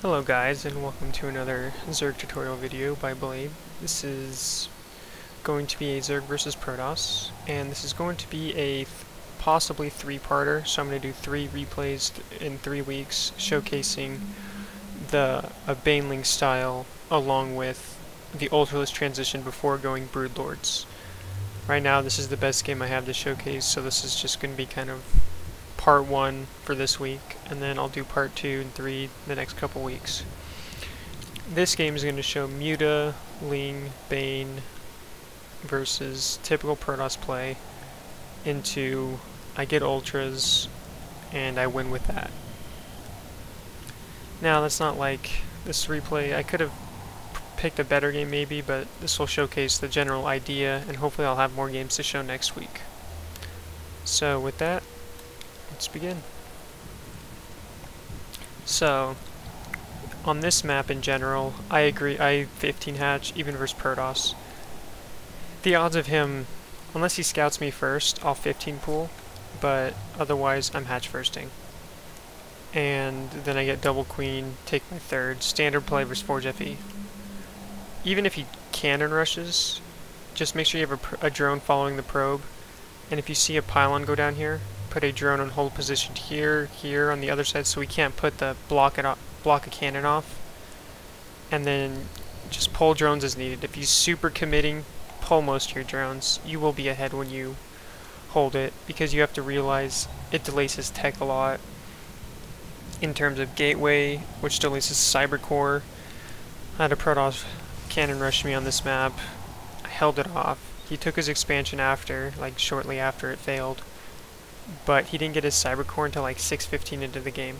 Hello guys, and welcome to another Zerg tutorial video by Blade. This is going to be a Zerg versus Protoss, and this is going to be a possibly three-parter, so I'm going to do 3 replays in 3 weeks, showcasing the Baneling style along with the ultralisk transition before going Broodlords. Right now this is the best game I have to showcase, so this is just going to be kind of part 1 for this week, and then I'll do part 2 and 3 the next couple weeks. This game is going to show Muta, Ling, Bane versus typical Protoss play into I get ultras and I win with that. Now that's not like this replay, I could have picked a better game maybe, but this will showcase the general idea and hopefully I'll have more games to show next week. So with that, let's begin. So, on this map in general, I agree, I 15 hatch, even versus Protoss. The odds of him, unless he scouts me first, I'll 15 pool, but otherwise I'm hatch firsting. And then I get double queen, take my third, standard play versus Forge FE. Even if he cannon rushes, just make sure you have a drone following the probe, and if you see a pylon go down here, put a drone on hold position here on the other side so we can't put the block a cannon off, and then just pull drones as needed. If he's super committing, pull most of your drones. You will be ahead when you hold it, because you have to realize it delays his tech a lot in terms of gateway, which delays his cyber core. I had a Protoss cannon rush me on this map. I held it off. He took his expansion after, like shortly after it failed, but he didn't get his cyber core until like 6:15 into the game,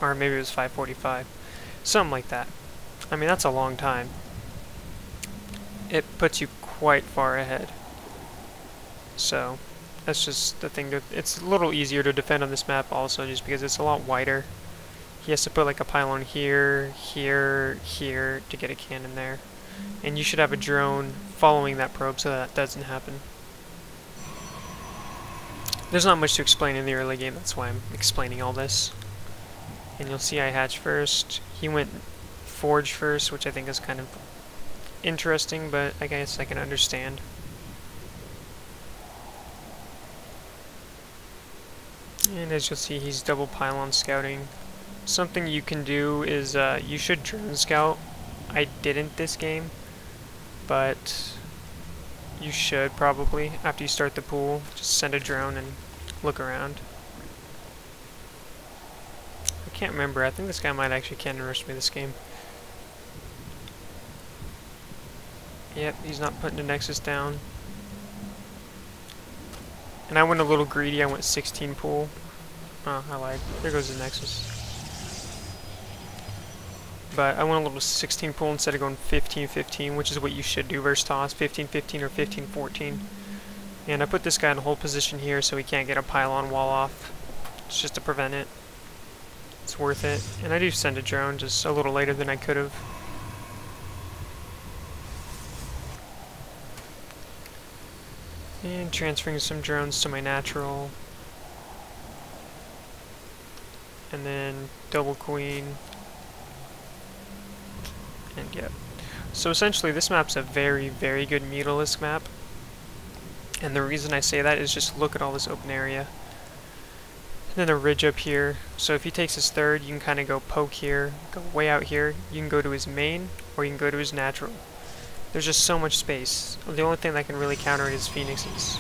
or maybe it was 5:45, something like that. I mean, that's a long time. It puts you quite far ahead. So that's just the thing. It's a little easier to defend on this map also, just because it's a lot wider. He has to put like a pylon here, here, here to get a cannon there, and you should have a drone following that probe so that doesn't happen. There's not much to explain in the early game, that's why I'm explaining all this. And you'll see I hatch first. He went Forge first, which I think is kind of interesting, but I guess I can understand. And as you'll see, he's double pylon scouting. Something you can do is, you should drone scout. I didn't this game, but you should probably, after you start the pool, just send a drone and look around. I can't remember, I think this guy might actually cannon rush me this game. Yep, he's not putting the Nexus down. And I went a little greedy, I went 16 pool. Oh, I lied. There goes the Nexus. But I went a little 16 pool instead of going 15-15, which is what you should do versus Toss, 15-15 or 15-14. And I put this guy in a hold position here so he can't get a pylon wall off. It's just to prevent it. It's worth it. And I do send a drone just a little later than I could have. And transferring some drones to my natural. And then double queen. And yeah. So essentially this map's a very, very good ultralisk map. And the reason I say that is just look at all this open area. And then a ridge up here. So if he takes his third, you can kind of go poke here, go way out here. You can go to his main, or you can go to his natural. There's just so much space. The only thing that can really counter it is Phoenixes.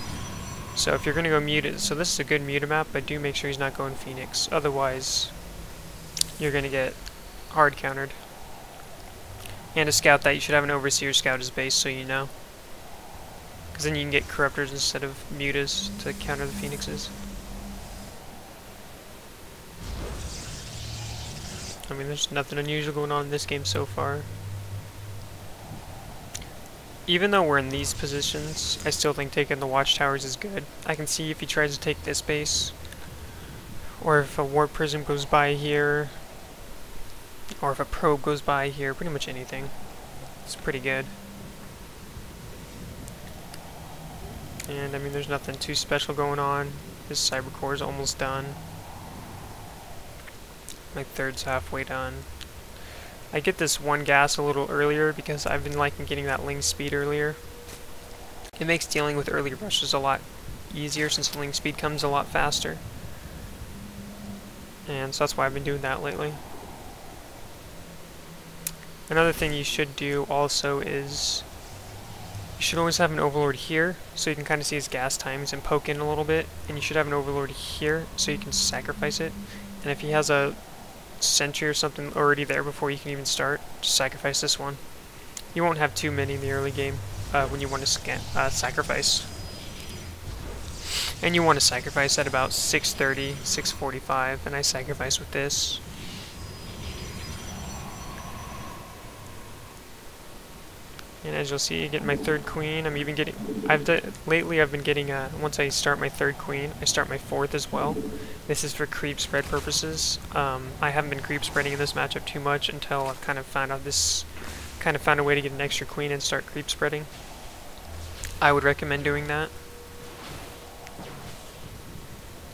So if you're going to go Muta, so this is a good Muta map, but do make sure he's not going Phoenix. Otherwise, you're going to get hard countered. And to scout that, you should have an Overseer scout as base, so you know. Because then you can get Corruptors instead of Mutas to counter the Phoenixes. I mean, there's nothing unusual going on in this game so far. Even though we're in these positions, I still think taking the watchtowers is good. I can see if he tries to take this base, or if a warp prism goes by here, or if a probe goes by here, pretty much anything. It's pretty good. And I mean, there's nothing too special going on. His cyber core is almost done. My third's halfway done. I get this one gas a little earlier because I've been liking getting that Ling speed earlier. It makes dealing with early rushes a lot easier since the Ling speed comes a lot faster. And so that's why I've been doing that lately. Another thing you should do also is you should always have an overlord here so you can kind of see his gas times and poke in a little bit, and you should have an overlord here so you can sacrifice it. And if he has a sentry or something already there before you can even start, just sacrifice this one. You won't have too many in the early game when you want to sacrifice. And you want to sacrifice at about 6:30, 6:45, and I sacrifice with this. And as you'll see, I get my third queen. I'm even getting. Lately I've been getting. Once I start my third queen, I start my fourth as well. This is for creep spread purposes. I haven't been creep spreading in this matchup too much until I've kind of found out this. Kind of found a way to get an extra queen and start creep spreading. I would recommend doing that.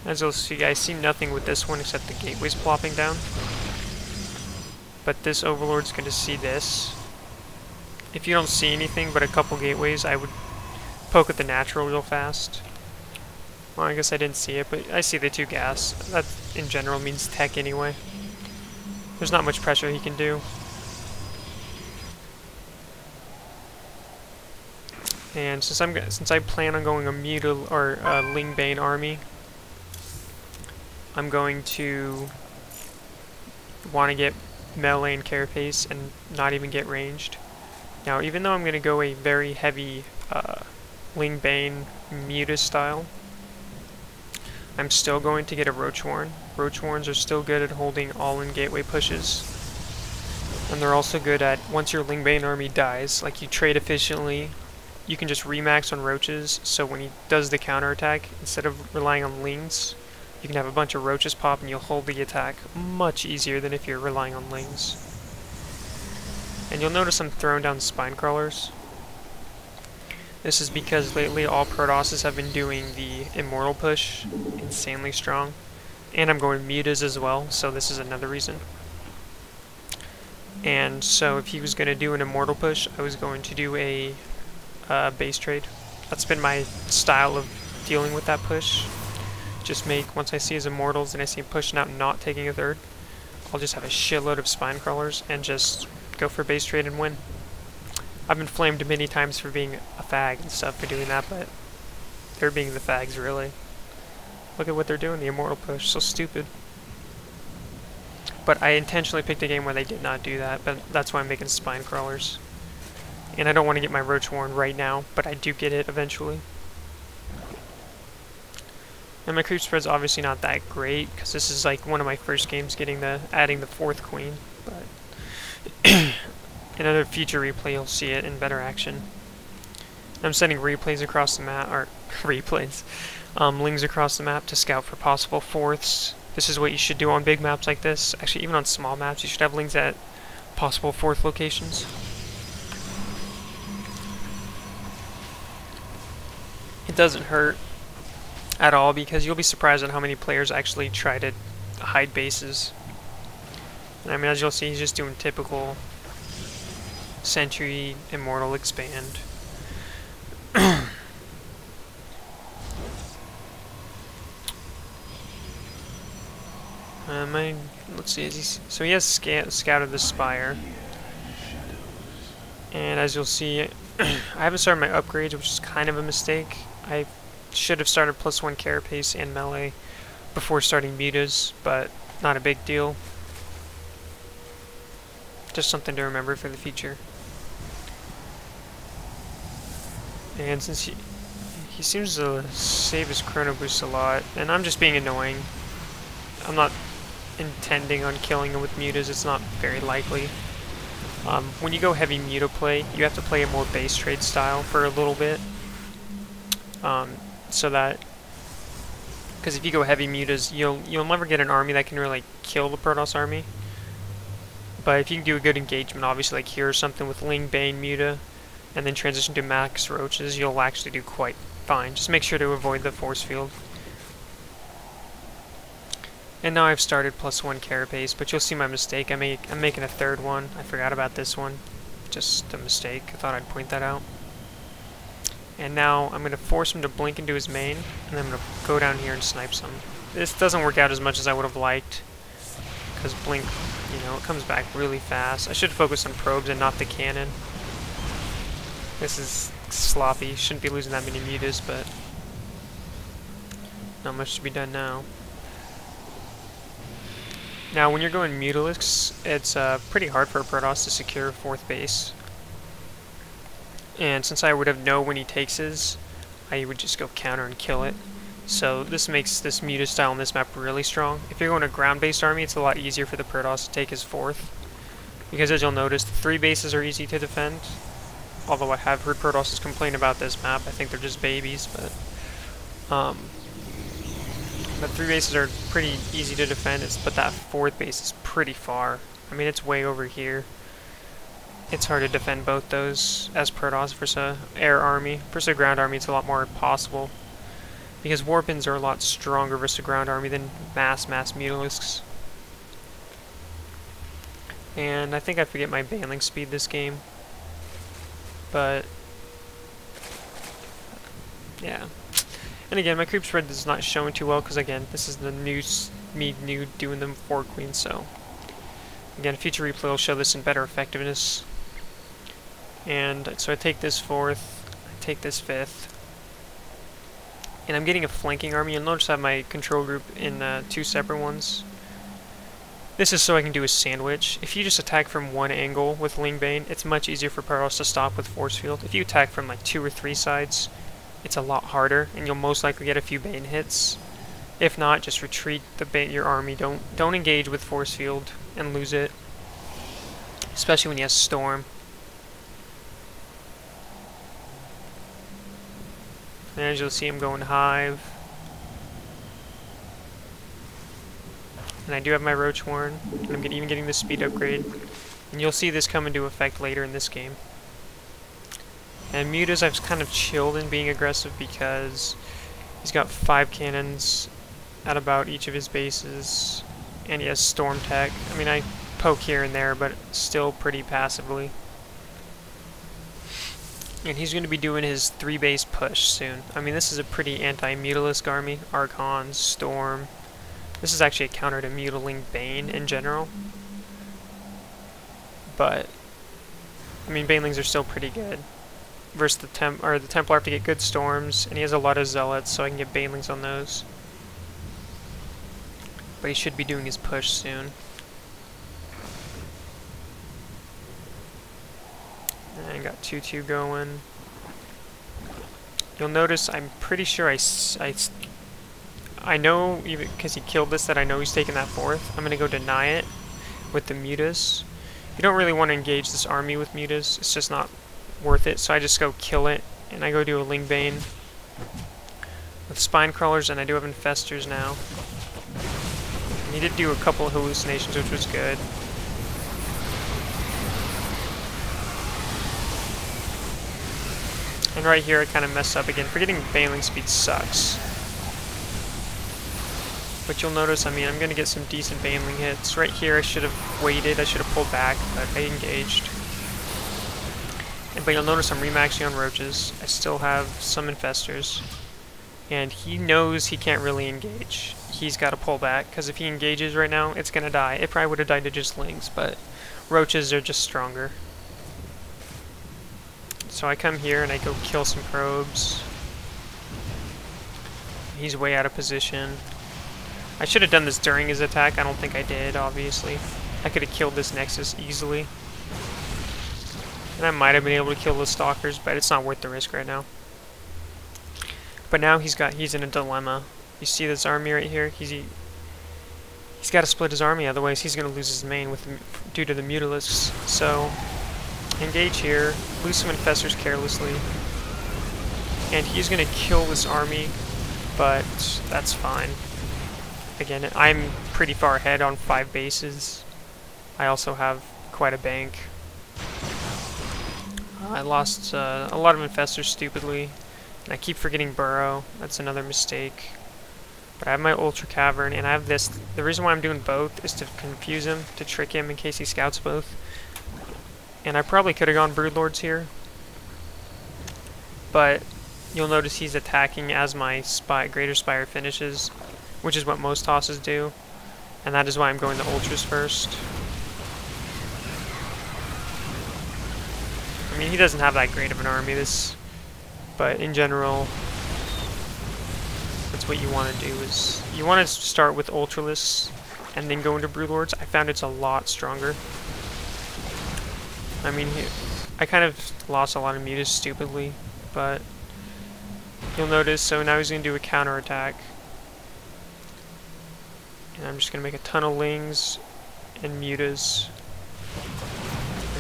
As you'll see, I see nothing with this one except the gateways plopping down. But this overlord's going to see this. If you don't see anything but a couple gateways, I would poke at the natural real fast. Well, I guess I didn't see it, but I see the 2 gas. That, in general, means tech anyway. There's not much pressure he can do. And since I plan on going a Mutal or a Lingbane army, I'm going to want to get melee and carapace and not even get ranged. Now, even though I'm going to go a very heavy Lingbane Muta style, I'm still going to get a Roach Warren. Roach Warrens are still good at holding all-in gateway pushes. And they're also good at, once your Lingbane army dies, like you trade efficiently, you can just remax on Roaches, so when he does the counterattack, instead of relying on Lings, you can have a bunch of Roaches pop and you'll hold the attack much easier than if you're relying on Lings. And you'll notice I'm throwing down spine crawlers. This is because lately all Protosses have been doing the immortal push insanely strong. And I'm going mutas as well, so this is another reason. And so if he was going to do an immortal push, I was going to do a base trade. That's been my style of dealing with that push. Just make, once I see his immortals and I see him pushing out and not taking a third, I'll just have a shitload of spine crawlers and just go for base trade and win. I've been flamed many times for being a fag and stuff for doing that, but they're being the fags, really. Look at what they're doing, the immortal push, so stupid. But I intentionally picked a game where they did not do that, but that's why I'm making spine crawlers. And I don't want to get my Roach Warren right now, but I do get it eventually. And my creep spread's obviously not that great, because this is like one of my first games getting adding the 4th queen, but in another future replay you'll see it in better action. I'm sending replays across the map, or replays, Lings across the map to scout for possible 4ths. This is what you should do on big maps like this. Actually, even on small maps, you should have Lings at possible 4th locations. It doesn't hurt at all, because you'll be surprised at how many players actually try to hide bases. And I mean, as you'll see, he's just doing typical Sentry, Immortal, Expand. Let's see, so he has scouted the Spire. And as you'll see, I haven't started my upgrades, which is kind of a mistake. I should have started +1 carapace and melee before starting mutas, but not a big deal. Just something to remember for the future. And since he seems to save his chrono boost a lot, and I'm just being annoying. I'm not intending on killing him with mutas, it's not very likely. When you go heavy muta play, you have to play a more base trade style for a little bit. So that, because if you go heavy mutas, you'll never get an army that can really kill the Protoss army. But if you can do a good engagement, obviously like here or something with Lingbane Muta, and then transition to max Roaches, you'll actually do quite fine. Just make sure to avoid the force field. And now I've started +1 carapace, but you'll see my mistake. I'm making a third one. I forgot about this one. Just a mistake. I thought I'd point that out. And now I'm going to force him to blink into his main, and then I'm going to go down here and snipe some. This doesn't work out as much as I would have liked, because blink, you know, it comes back really fast. I should focus on probes and not the cannon. This is sloppy. Shouldn't be losing that many mutas, but not much to be done now. Now, when you're going mutalisks, it's pretty hard for a Protoss to secure 4th base. And since I would have known when he takes his, I would just go counter and kill it. So this makes this muta style on this map really strong. If you're going a ground-based army, it's a lot easier for the Protoss to take his 4th. Because as you'll notice, the 3 bases are easy to defend. Although I have heard Protosses complain about this map. I think they're just babies, but 3 bases are pretty easy to defend, but that 4th base is pretty far. I mean, it's way over here. It's hard to defend both those as Protoss versus a air army. Versus a ground army, it's a lot more possible. Because Warpins are a lot stronger versus a ground army than mass mutalisks. And I think I forget my Baneling speed this game. But yeah. And again, my creep spread is not showing too well because again, this is the new doing them 4 queens, so again, future replay will show this in better effectiveness. And so I take this 4th, I take this 5th, and I'm getting a flanking army. You'll notice I have my control group in 2 separate ones. This is so I can do a sandwich. If you just attack from one angle with Lingbane, it's much easier for Protoss to stop with Force Field. If you attack from like 2 or 3 sides, it's a lot harder, and you'll most likely get a few Bane hits. If not, just retreat your army. Don't engage with Force Field and lose it, especially when he has Storm. And as you'll see, I'm going Hive. And I do have my Roach Horn, and I'm even getting the speed upgrade. And you'll see this come into effect later in this game. And Mutas, I've kind of chilled in being aggressive because he's got 5 cannons at about each of his bases, and he has Storm Tech. I mean, I poke here and there, but still pretty passively. And he's going to be doing his 3-base push soon. I mean, this is a pretty anti-Mutalisk army. Archons, Storm. This is actually a counter to Mutaling Bane in general. But, I mean, Banelings are still pretty good. Versus the Templar have to get good Storms, and he has a lot of Zealots, so I can get Banelings on those. But he should be doing his push soon. And I got 2-2 going. You'll notice I'm pretty sure I know, even because he killed this, that I know he's taking that 4th. I'm going to go deny it with the mutas. You don't really want to engage this army with mutas. It's just not worth it. So I just go kill it, and I go do a Lingbane with Spine Crawlers, and I do have Infestors now. And he did do a couple of hallucinations, which was good. And right here I kind of messed up again. Forgetting Baneling speed sucks. But you'll notice, I mean, I'm going to get some decent Baneling hits. Right here I should have waited, I should have pulled back, but I engaged. But you'll notice I'm remaxing on Roaches. I still have some Infestors. And he knows he can't really engage. He's got to pull back, because if he engages right now, it's going to die. It probably would have died to just Lings, but Roaches are just stronger. So I come here and I go kill some probes. He's way out of position. I should have done this during his attack. I don't think I did, obviously. I could have killed this Nexus easily. And I might have been able to kill the Stalkers, but it's not worth the risk right now. But now he's in a dilemma. You see this army right here? He's got to split his army, otherwise he's going to lose his main due to the Mutalisks. So engage here, lose some Infestors carelessly, and he's going to kill this army, but that's fine. Again, I'm pretty far ahead on 5 bases. I also have quite a bank. I lost a lot of Infestors stupidly, and I keep forgetting Burrow. That's another mistake. But I have my Ultra Cavern, and I have this. The reason why I'm doing both is to confuse him, to trick him in case he scouts both. And I probably could have gone Broodlords here, but you'll notice he's attacking as my Greater Spire finishes, which is what most tosses do, and that is why I'm going the Ultras first. I mean, he doesn't have that great of an army, but in general, that's what you want to do, is you want to start with ultralisks and then go into Broodlords. I found it's a lot stronger. I mean, I kind of lost a lot of mutas stupidly, but you'll notice, so now he's going to do a counterattack. And I'm just going to make a ton of lings and mutas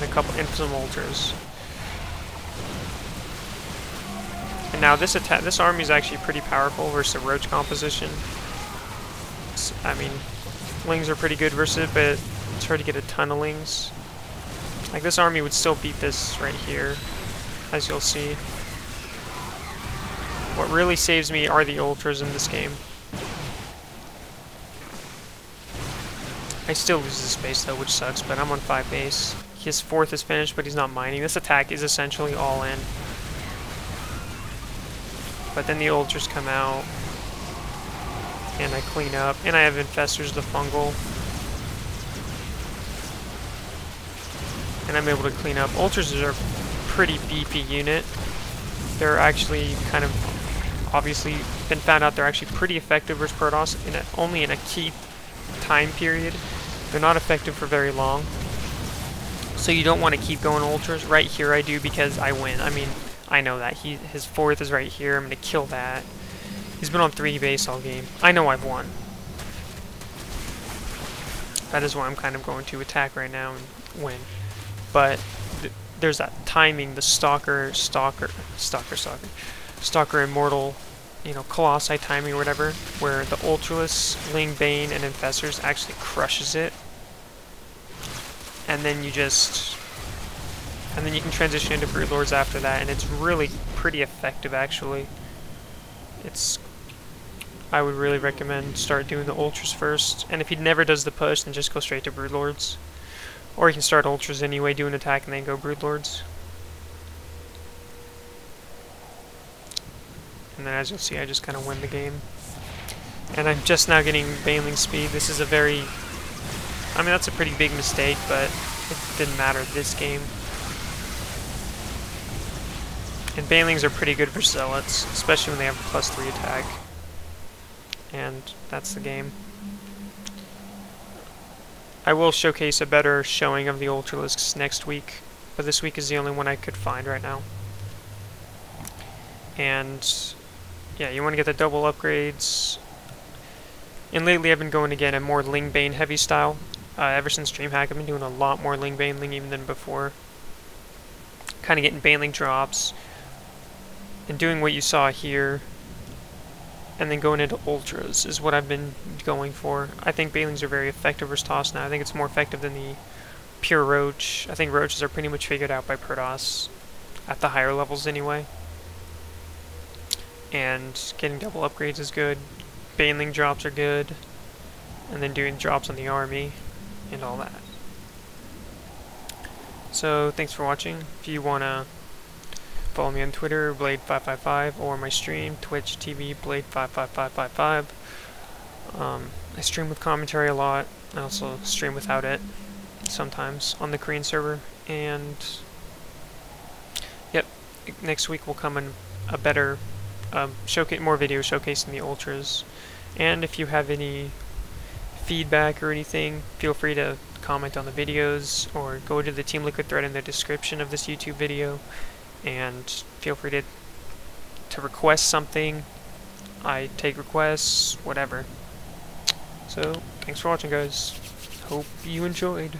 and some ultras. And now this army is actually pretty powerful versus a roach composition. I mean, lings are pretty good versus it, but it's hard to get a ton of lings. Like, this army would still beat this right here, as you'll see. What really saves me are the ultras in this game. I still lose the space though, which sucks, but I'm on 5 base. His 4th is finished, but he's not mining. This attack is essentially all in. But then the ultras come out, and I clean up, and I have Infestors the Fungal. And I'm able to clean up. Ultras are a pretty beefy unit. They're actually kind of, obviously, been found out they're actually pretty effective versus Protoss, only in a key time period. They're not effective for very long. So you don't want to keep going ultras. Right here I do, because I win. I mean, I know that. His 4th is right here. I'm going to kill that. He's been on 3 base all game. I know I've won. That is why I'm kind of going to attack right now and win. But there's that timing, the Stalker Immortal, you know, Colossi timing or whatever, where the Ultralisks, Ling, Bane, and Infestors actually crushes it. And then you can transition into Broodlords after that, and it's really pretty effective actually. I would really recommend start doing the Ultras first, and if he never does the push, then just go straight to Broodlords. Or you can start Ultras anyway, do an attack, and then go Broodlords. And then as you'll see, I just kind of win the game. And I'm just now getting Baneling speed. This is a very... I mean, that's a pretty big mistake, but it didn't matter this game. And Banelings are pretty good for Zealots, especially when they have a +3 attack. And that's the game. I will showcase a better showing of the Ultralisks next week, but this week is the only one I could find right now. And yeah, you want to get the double upgrades. And lately I've been going again a more Ling Bane heavy style. Ever since DreamHack, I've been doing a lot more Ling Baneling even than before. Kind of getting Baneling drops and doing what you saw here. And then going into Ultras is what I've been going for. I think Banelings are very effective versus Toss now. I think it's more effective than the pure Roach. I think Roaches are pretty much figured out by Protoss, at the higher levels anyway. And getting double upgrades is good. Baneling drops are good. And then doing drops on the army and all that. So thanks for watching. If you want to follow me on Twitter, Blade555, or my stream, Twitch TV, Blade55555. I stream with commentary a lot. I also stream without it sometimes on the Korean server. And yep, next week will come in a better more videos showcasing the Ultras. And if you have any feedback or anything, feel free to comment on the videos or go to the Team Liquid thread in the description of this YouTube video. And feel free to request something. I take requests, whatever. So, thanks for watching, guys. Hope you enjoyed.